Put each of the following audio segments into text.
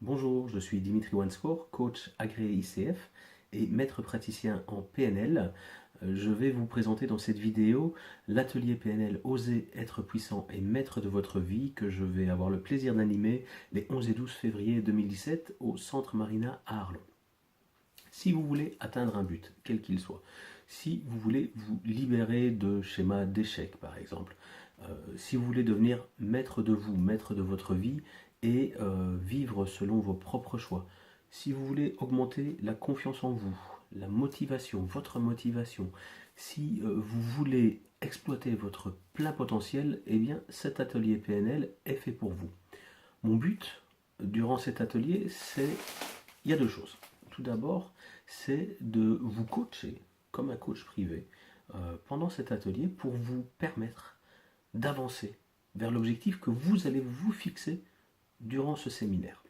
Bonjour, je suis Dimitri Wanscourt, coach agréé ICF et maître praticien en PNL. Je vais vous présenter dans cette vidéo l'atelier PNL Osez être puissant et maître de votre vie que je vais avoir le plaisir d'animer les 11 et 12 février 2017 au Centre Marina à Arlon. Si vous voulez atteindre un but, quel qu'il soit, si vous voulez vous libérer de schémas d'échec par exemple, si vous voulez devenir maître de vous, maître de votre vie et vivre selon vos propres choix, si vous voulez augmenter la confiance en vous, la motivation, votre motivation, si vous voulez exploiter votre plein potentiel, eh bien cet atelier PNL est fait pour vous. Mon but durant cet atelier, il y a deux choses. Tout d'abord, c'est de vous coacher comme un coach privé pendant cet atelier pour vous permettre d'avancer vers l'objectif que vous allez vous fixer durant ce séminaire.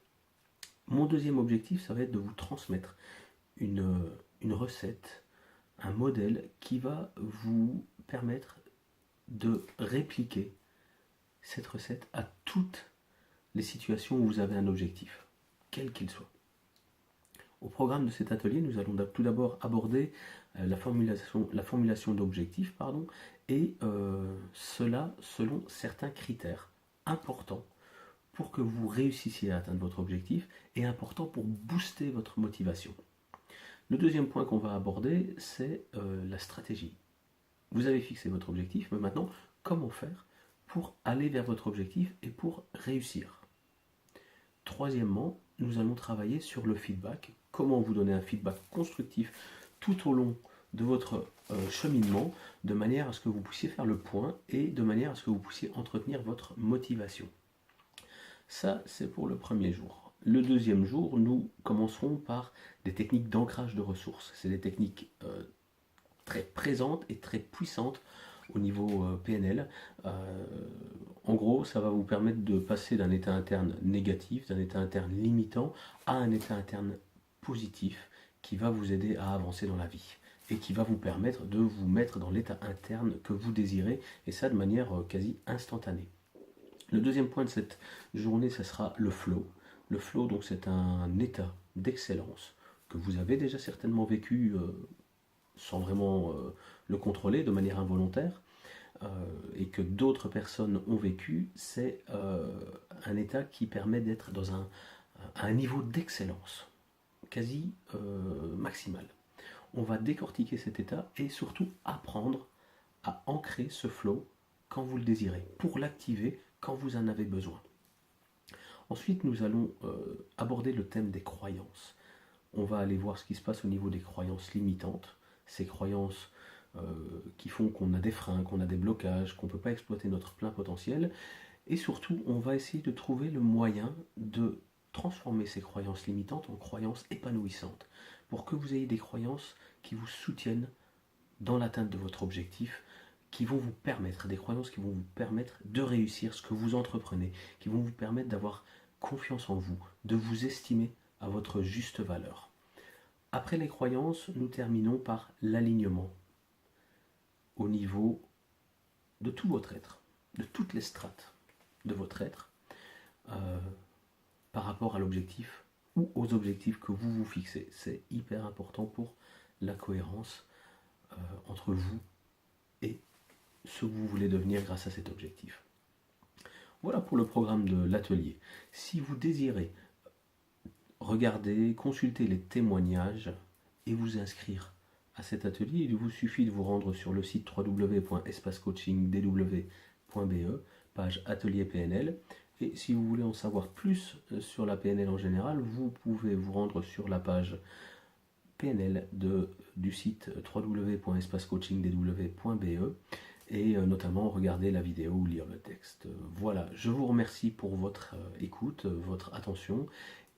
Mon deuxième objectif, ça va être de vous transmettre une recette, un modèle qui va vous permettre de répliquer cette recette à toutes les situations où vous avez un objectif, quel qu'il soit. Au programme de cet atelier, nous allons tout d'abord aborder la formulation d'objectifs, et cela selon certains critères importants pour que vous réussissiez à atteindre votre objectif et important pour booster votre motivation. Le deuxième point qu'on va aborder, c'est la stratégie. Vous avez fixé votre objectif, mais maintenant, comment faire pour aller vers votre objectif et pour réussir? Troisièmement, nous allons travailler sur le feedback. Comment vous donner un feedback constructif tout au long de votre cheminement, de manière à ce que vous puissiez faire le point et de manière à ce que vous puissiez entretenir votre motivation. Ça, c'est pour le premier jour. Le deuxième jour, nous commencerons par des techniques d'ancrage de ressources. C'est des techniques très présentes et très puissantes au niveau PNL. En gros, ça va vous permettre de passer d'un état interne négatif, d'un état interne limitant, à un état interne positif qui va vous aider à avancer dans la vie et qui va vous permettre de vous mettre dans l'état interne que vous désirez, et ça de manière quasi instantanée. Le deuxième point de cette journée, ce sera le flow. Le flow, donc, c'est un état d'excellence que vous avez déjà certainement vécu sans vraiment le contrôler de manière involontaire, et que d'autres personnes ont vécu. C'est un état qui permet d'être à un niveau d'excellence quasi maximal. On va décortiquer cet état et surtout apprendre à ancrer ce flow quand vous le désirez, pour l'activer quand vous en avez besoin. Ensuite, nous allons aborder le thème des croyances. On va aller voir ce qui se passe au niveau des croyances limitantes, ces croyances qui font qu'on a des freins, qu'on a des blocages, qu'on ne peut pas exploiter notre plein potentiel. Et surtout, on va essayer de trouver le moyen de transformer ces croyances limitantes en croyances épanouissantes, pour que vous ayez des croyances qui vous soutiennent dans l'atteinte de votre objectif, qui vont vous permettre, des croyances qui vont vous permettre de réussir ce que vous entreprenez, qui vont vous permettre d'avoir confiance en vous, de vous estimer à votre juste valeur. Après les croyances, nous terminons par l'alignement au niveau de tout votre être, de toutes les strates de votre être, par rapport à l'objectif ou aux objectifs que vous vous fixez. C'est hyper important pour la cohérence entre vous et ce que vous voulez devenir grâce à cet objectif. Voilà pour le programme de l'atelier. Si vous désirez regarder, consulter les témoignages et vous inscrire à cet atelier, il vous suffit de vous rendre sur le site www.espacecoachingdw.be, page atelier PNL. Et si vous voulez en savoir plus sur la PNL en général, vous pouvez vous rendre sur la page PNL du site www.espacecoachingdw.be et notamment regarder la vidéo ou lire le texte. Voilà, je vous remercie pour votre écoute, votre attention,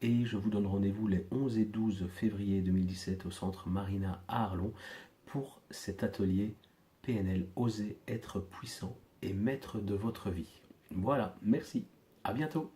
et je vous donne rendez-vous les 11 et 12 février 2017 au Centre Marina à Arlon pour cet atelier PNL Osez être puissant et maître de votre vie. Voilà, merci, à bientôt.